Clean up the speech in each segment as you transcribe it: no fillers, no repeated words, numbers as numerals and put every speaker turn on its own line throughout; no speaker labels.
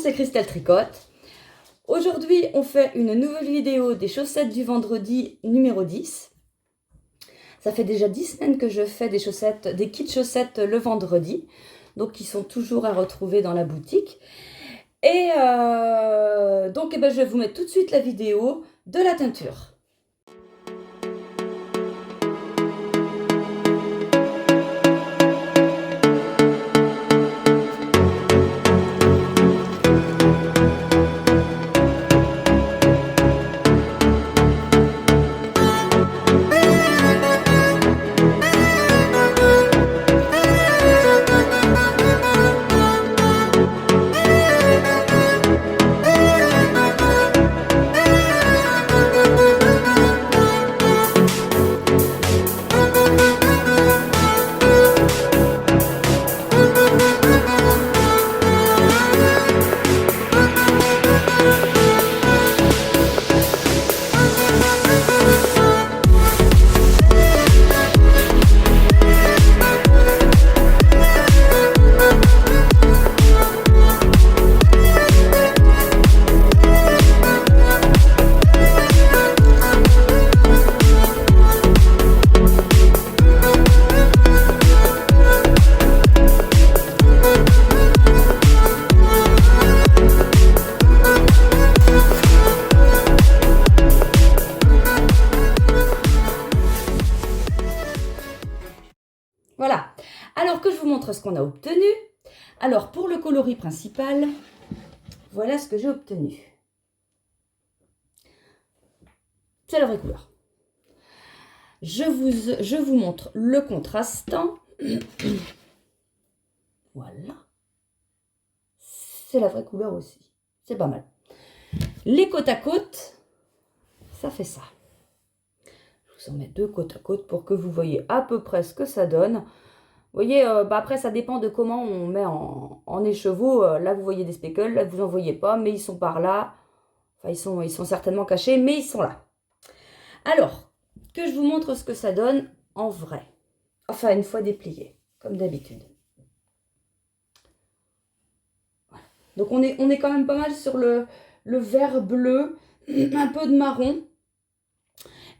c'est Christelle Tricotte. Aujourd'hui, on fait une nouvelle vidéo des chaussettes du vendredi numéro 10. Ça fait déjà 10 semaines que je fais des kits chaussettes le vendredi. Donc, ils sont toujours à retrouver dans la boutique. Et donc, je vais vous mettre tout de suite la vidéo de la teinture. Voilà, alors que je vous montre ce qu'on a obtenu. Alors pour le coloris principal, voilà ce que j'ai obtenu. C'est la vraie couleur. Je vous montre le contrastant. Voilà. C'est la vraie couleur aussi. C'est pas mal. Les côte à côte, ça fait ça. Je vous en mets deux côte à côte pour que vous voyez à peu près ce que ça donne. Vous voyez, après, ça dépend de comment on met en écheveau. Là, vous voyez des speckles, là, vous n'en voyez pas, mais ils sont par là. Enfin, ils sont certainement cachés, mais ils sont là. Alors, que je vous montre ce que ça donne en vrai. Enfin, une fois déplié, comme d'habitude. Voilà. Donc, on est quand même pas mal sur le vert bleu, un peu de marron.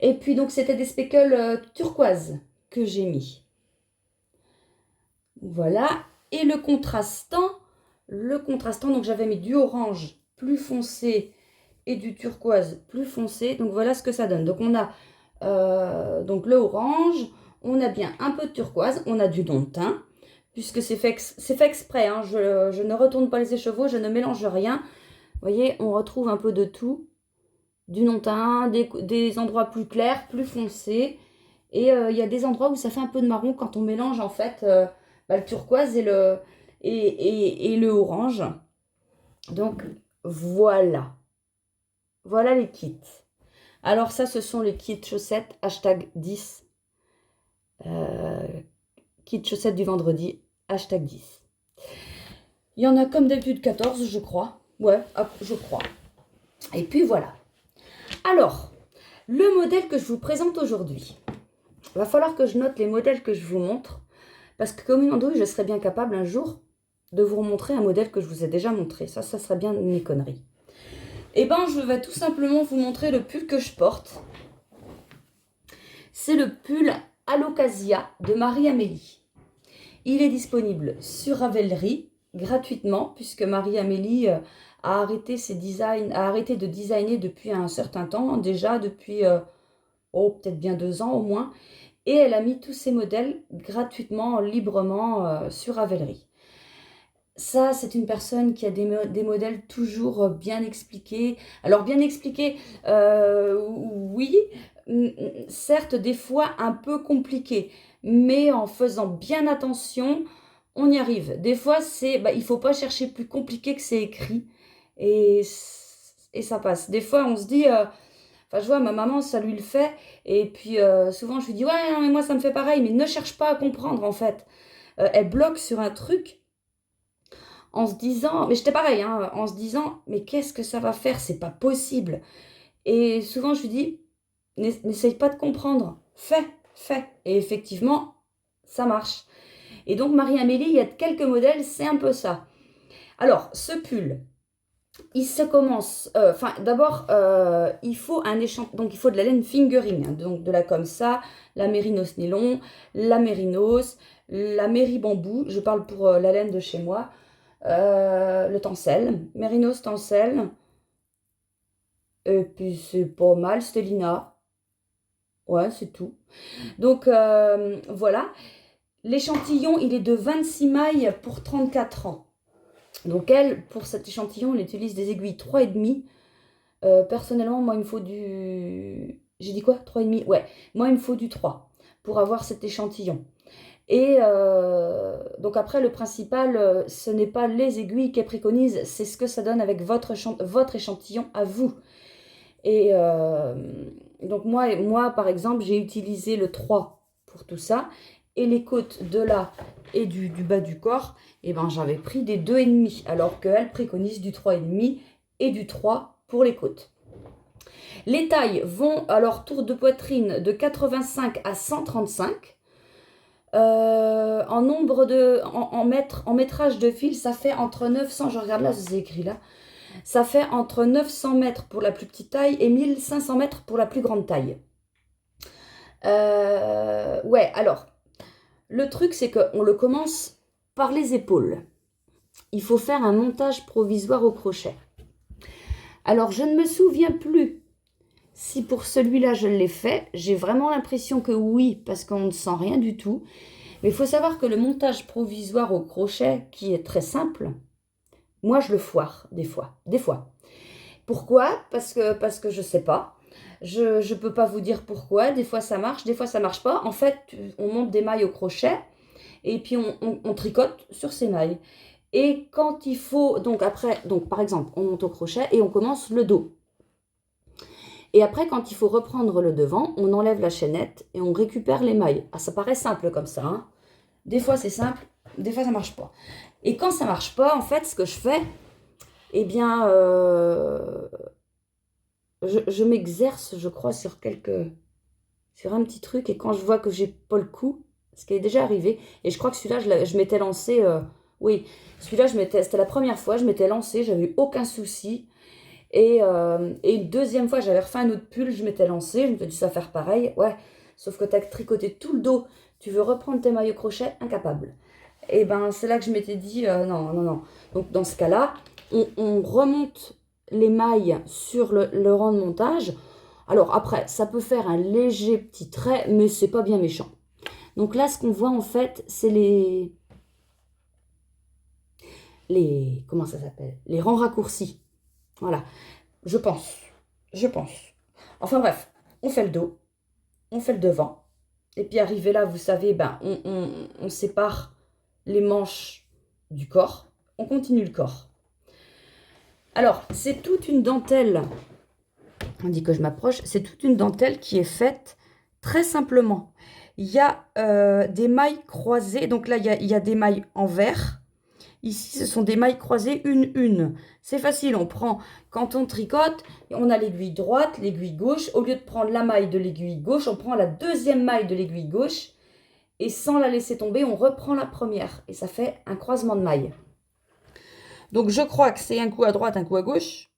Et puis, donc, c'était des speckles turquoise que j'ai mis. Voilà, et le contrastant, donc j'avais mis du orange plus foncé et du turquoise plus foncé. Donc voilà ce que ça donne. Donc on a donc le orange, on a bien un peu de turquoise, on a du don de teint, puisque c'est fait exprès. Hein, je ne retourne pas les écheveaux, je ne mélange rien. Vous voyez, on retrouve un peu de tout. Du non teint, des endroits plus clairs, plus foncés. Et il y a des endroits où ça fait un peu de marron quand on mélange en fait le turquoise et le orange. Donc voilà. Voilà les kits. Alors ça, ce sont les kits chaussettes #10. Kits chaussettes du vendredi #10. Il y en a comme d'habitude 14, je crois. Ouais, je crois. Et puis voilà. Alors, le modèle que je vous présente aujourd'hui. Il va falloir que je note les modèles que je vous montre. Parce que comme une andouille, je serais bien capable un jour de vous montrer un modèle que je vous ai déjà montré. Ça serait bien mes conneries. Et bien, je vais tout simplement vous montrer le pull que je porte. C'est le pull Alocasia de Marie-Amélie. Il est disponible sur Ravelry gratuitement, puisque Marie-Amélie a arrêté de designer depuis un certain temps, déjà depuis peut-être bien 2 ans au moins. Et elle a mis tous ses modèles gratuitement, librement sur Ravelry. Ça, c'est une personne qui a des modèles toujours bien expliqués. Alors, bien expliqués, oui, certes, des fois un peu compliqués. Mais en faisant bien attention, on y arrive. Des fois, il ne faut pas chercher plus compliqué que c'est écrit. Et ça passe. Des fois, on se dit... Enfin, je vois, ma maman, ça lui le fait. Et puis, souvent, je lui dis, ouais, non, mais moi, ça me fait pareil. Mais ne cherche pas à comprendre, en fait. Elle bloque sur un truc en se disant, mais j'étais pareil, hein, en se disant, mais qu'est-ce que ça va faire? C'est pas possible. Et souvent, je lui dis, n'essaye pas de comprendre. Fais. Et effectivement, ça marche. Et donc, Marie-Amélie, il y a quelques modèles, c'est un peu ça. Alors, ce pull, il se commence, enfin d'abord il faut un échantillon, donc il faut de la laine fingering, hein, donc de la comme ça, la mérinos nylon, la mérinos, la méri bambou, je parle pour la laine de chez moi, le tencel, mérinos tencel, et puis c'est pas mal, Stellina, ouais c'est tout. Donc voilà, l'échantillon il est de 26 mailles pour 34 ans. Donc elle, pour cet échantillon, elle utilise des aiguilles 3,5. Personnellement, moi, il me faut du... J'ai dit quoi? 3,5? Ouais. Moi, il me faut du 3 pour avoir cet échantillon. Et donc après, le principal, ce n'est pas les aiguilles qu'elle préconise, c'est ce que ça donne avec votre échantillon à vous. Et donc moi, par exemple, j'ai utilisé le 3 pour tout ça. Et les côtes de là et du bas du corps, eh ben, j'avais pris des 2,5, alors qu'elle préconise du 3,5 et du 3 pour les côtes. Les tailles vont à leur tour de poitrine de 85 à 135. En nombre de... en métrage de fil, ça fait entre 900, je regarde là, c'est écrit là, ça fait entre 900 mètres pour la plus petite taille et 1500 mètres pour la plus grande taille. Ouais, alors, le truc, c'est qu'on le commence par les épaules. Il faut faire un montage provisoire au crochet. Alors, je ne me souviens plus si pour celui-là, je l'ai fait. J'ai vraiment l'impression que oui, parce qu'on ne sent rien du tout. Mais il faut savoir que le montage provisoire au crochet, qui est très simple, moi, je le foire des fois. Des fois. Pourquoi? Parce que je ne sais pas. Je ne peux pas vous dire pourquoi. Des fois, ça marche, des fois, ça ne marche pas. En fait, on monte des mailles au crochet et puis on tricote sur ces mailles. Et quand il faut, donc après, donc par exemple, on monte au crochet et on commence le dos. Et après, quand il faut reprendre le devant, on enlève la chaînette et on récupère les mailles. Ah, ça paraît simple comme ça, hein. Des fois, c'est simple, des fois, ça marche pas. Et quand ça marche pas, en fait, ce que je fais, eh bien, je m'exerce, je crois, sur un petit truc. Et quand je vois que j'ai pas le coup, ce qui est déjà arrivé, et je crois que celui-là, je m'étais lancée, oui, celui-là, c'était la première fois, je m'étais lancée, j'avais eu aucun souci. Et une deuxième fois, j'avais refait un autre pull, je m'étais lancée, je me suis dit, ça va faire pareil. Ouais, sauf que tu as tricoté tout le dos, tu veux reprendre tes mailles au crochet, incapable. Et ben, c'est là que je m'étais dit, non, non, non. Donc, dans ce cas-là, on remonte les mailles sur le rang de montage. Alors, après, ça peut faire un léger petit trait, mais c'est pas bien méchant. Donc là, ce qu'on voit, en fait, c'est comment ça s'appelle? Les rangs raccourcis. Voilà. Je pense. Je pense. Enfin bref, on fait le dos, on fait le devant. Et puis arrivé là, vous savez, ben, on sépare les manches du corps. On continue le corps. Alors, c'est toute une dentelle. On dit que je m'approche. C'est toute une dentelle qui est faite très simplement. Il y a des mailles croisées. Donc là, il y a des mailles en vert. Ici, ce sont des mailles croisées une. C'est facile, on prend, quand on tricote, on a l'aiguille droite, l'aiguille gauche. Au lieu de prendre la maille de l'aiguille gauche, on prend la deuxième maille de l'aiguille gauche. Et sans la laisser tomber, on reprend la première. Et ça fait un croisement de mailles. Donc, je crois que c'est un coup à droite, un coup à gauche,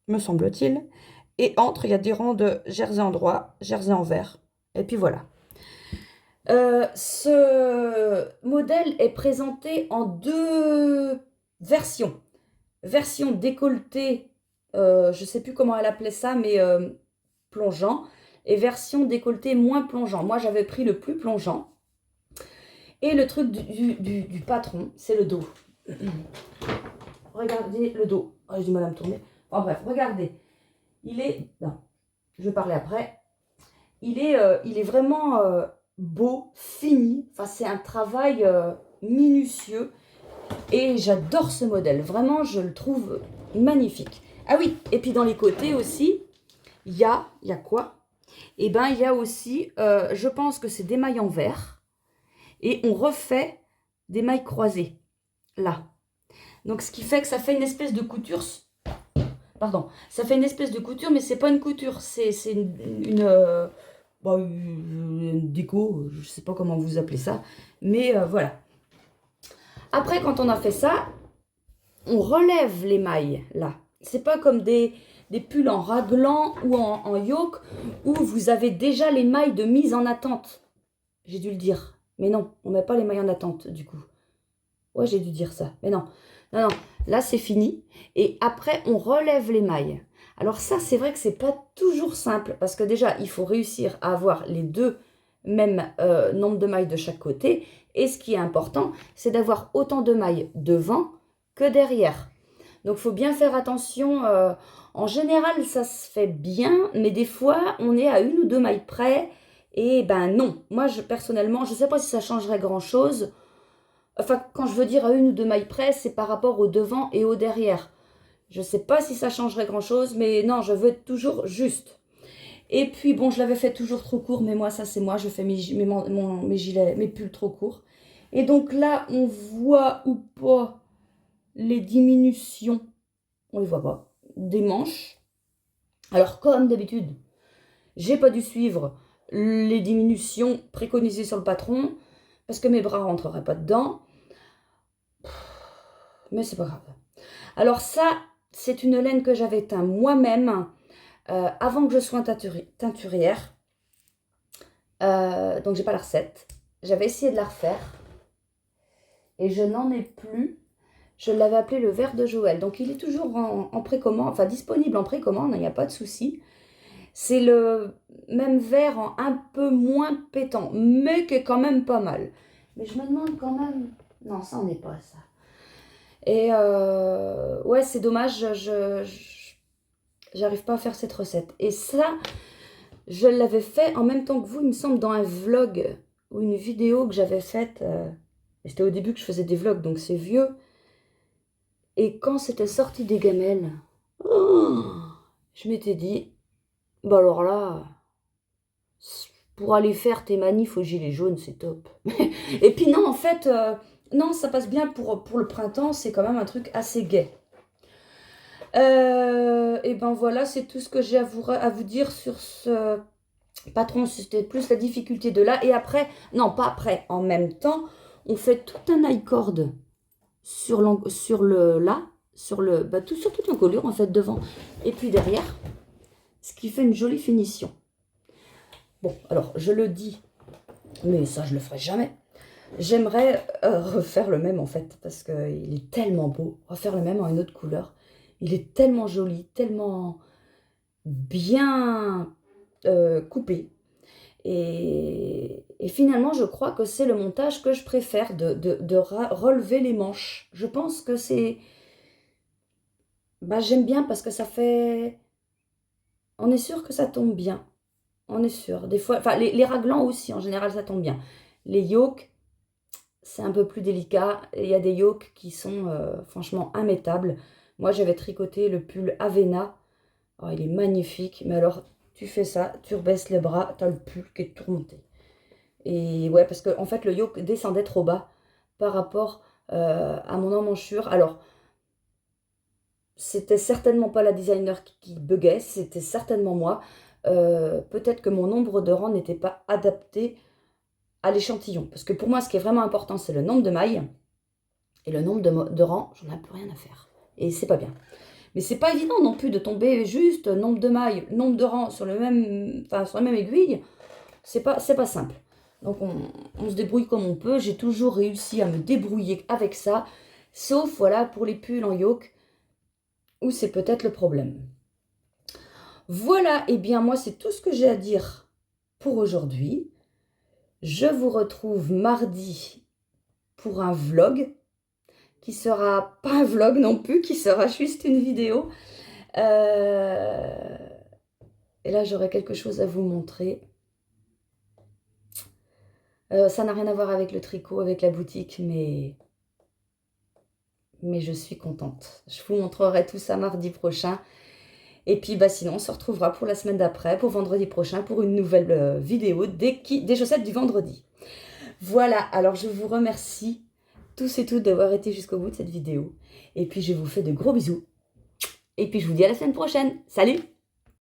me semble-t-il. Et entre, il y a des rangs de jersey en droit, jersey en vert. Et puis voilà. Ce modèle est présenté en deux versions. Version décolletée, je ne sais plus comment elle appelait ça, mais plongeant. Et version décolletée moins plongeant. Moi, j'avais pris le plus plongeant. Et le truc du patron, c'est le dos. Regardez le dos. Oh, j'ai du mal à me tourner. Enfin bref, regardez. Il est... Non, je vais parler après. Il est vraiment beau, fini. Enfin, c'est un travail minutieux. Et j'adore ce modèle. Vraiment, je le trouve magnifique. Ah oui, et puis dans les côtés aussi, il y a quoi? Eh bien, il y a aussi, je pense que c'est des mailles en vert. Et on refait des mailles croisées. Là. Donc, ce qui fait que ça fait une espèce de couture. Pardon. Ça fait une espèce de couture, mais c'est pas une couture. C'est une déco. Je sais pas comment vous appelez ça. Mais voilà. Après, quand on a fait ça, on relève les mailles, là. C'est pas comme des pulls en raglan ou en yoke où vous avez déjà les mailles de mise en attente. J'ai dû le dire. Mais non, on met pas les mailles en attente, du coup. Ouais, j'ai dû dire ça. Mais non. Non, non. Là, c'est fini. Et après, on relève les mailles. Alors ça, c'est vrai que c'est pas toujours simple. Parce que déjà, il faut réussir à avoir les deux mêmes nombres de mailles de chaque côté. Et ce qui est important, c'est d'avoir autant de mailles devant que derrière. Donc, il faut bien faire attention. En général, ça se fait bien. Mais des fois, on est à 1 ou 2 mailles près. Et ben non. Moi, personnellement, je ne sais pas si ça changerait grand-chose. Enfin, quand je veux dire à 1 ou 2 mailles près, c'est par rapport au devant et au derrière. Je ne sais pas si ça changerait grand-chose, mais non, je veux être toujours juste. Et puis, bon, je l'avais fait toujours trop court, mais moi, ça, c'est moi. Je fais mes gilets, mes pulls trop courts. Et donc là, on voit ou pas les diminutions. On les voit pas. Des manches. Alors, comme d'habitude, j'ai pas dû suivre les diminutions préconisées sur le patron, parce que mes bras rentreraient pas dedans. Mais c'est pas grave. Alors ça, c'est une laine que j'avais teint moi-même avant que je sois teinturière. Donc j'ai pas la recette. J'avais essayé de la refaire. Et je n'en ai plus. Je l'avais appelé le verre de Joël. Donc il est toujours en précommande, enfin disponible en précommande, il n'y a pas de souci. C'est le même verre en un peu moins pétant, mais qui est quand même pas mal. Mais je me demande quand même... Non, ça n'en est pas ça. Et ouais, c'est dommage, j'arrive pas à faire cette recette. Et ça, je l'avais fait en même temps que vous, il me semble, dans un vlog ou une vidéo que j'avais faite. C'était au début que je faisais des vlogs, donc c'est vieux. Et quand c'était sorti des gamelles, je m'étais dit, bah alors là, pour aller faire tes manifs aux gilets jaunes, c'est top. Et puis non, en fait, non, ça passe bien pour le printemps, c'est quand même un truc assez gai. Et ben voilà, c'est tout ce que j'ai à vous dire sur ce patron. C'était plus la difficulté de là. Et après, non, pas après, en même temps, on fait tout un high cord sur sur toute l'encolure, en fait, devant. Et puis derrière, ce qui fait une jolie finition. Bon, alors, je le dis, mais ça, je le ferai jamais. J'aimerais refaire le même, en fait, parce qu'il est tellement beau. Refaire le même en une autre couleur. Il est tellement joli, tellement bien coupé. Et finalement, je crois que c'est le montage que je préfère, de relever les manches. Je pense que c'est... Bah, j'aime bien parce que ça fait... On est sûr que ça tombe bien. On est sûr. Des fois, enfin, les raglans aussi, en général, ça tombe bien. Les yokes, c'est un peu plus délicat. Il y a des yokes qui sont franchement immettables. Moi, j'avais tricoté le pull Avena. Oh, il est magnifique. Mais alors, tu fais ça, tu rebaisses les bras, tu as le pull qui est tout remonté. Et ouais, parce que en fait, le yoke descendait trop bas par rapport à mon emmanchure. Alors, c'était certainement pas la designer qui buguait, c'était certainement moi. Peut-être que mon nombre de rangs n'était pas adapté à l'échantillon. Parce que pour moi, ce qui est vraiment important, c'est le nombre de mailles. Et le nombre de rangs, j'en ai plus rien à faire. Et c'est pas bien. Mais c'est pas évident non plus de tomber juste nombre de mailles, nombre de rangs sur sur la même aiguille. C'est pas simple. Donc on se débrouille comme on peut. J'ai toujours réussi à me débrouiller avec ça. Sauf voilà pour les pulls en yoke, où c'est peut-être le problème. Voilà, et bien moi c'est tout ce que j'ai à dire pour aujourd'hui. Je vous retrouve mardi pour un vlog, qui sera pas un vlog non plus, qui sera juste une vidéo. Et là j'aurai quelque chose à vous montrer. Ça n'a rien à voir avec le tricot, avec la boutique, mais je suis contente. Je vous montrerai tout ça mardi prochain. Et puis bah, sinon, on se retrouvera pour la semaine d'après, pour vendredi prochain, pour une nouvelle vidéo des chaussettes du vendredi. Voilà, alors je vous remercie tous et toutes d'avoir été jusqu'au bout de cette vidéo. Et puis je vous fais de gros bisous. Et puis je vous dis à la semaine prochaine. Salut!